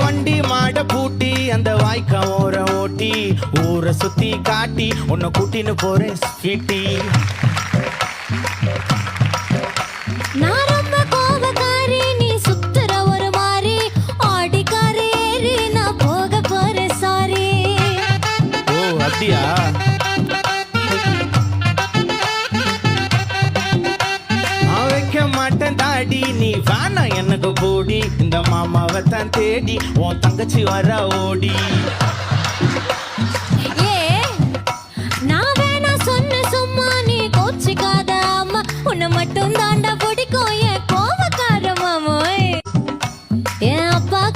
வண்டி மாட பூட்டி அந்த வாய்க்கா ஓர ஓட்டி ஊரை சுத்தி காட்டி உன்னை கூட்டின்னு போறேன் ஸ்வீட்டி. நான் ரொம்ப கோபக்காரி, நீ சுத்துற ஒரு மாதிரி ஆடிக்காரி ஏறி நான் போக போறேன் சாரி. ஓ அப்படியா? வைக்க மாட்டேன் தாடி, நீ வேணா எனக்கு போடி. இந்த மாமாவை தான் தேடி உன் தங்கச்சி வர ஓடி.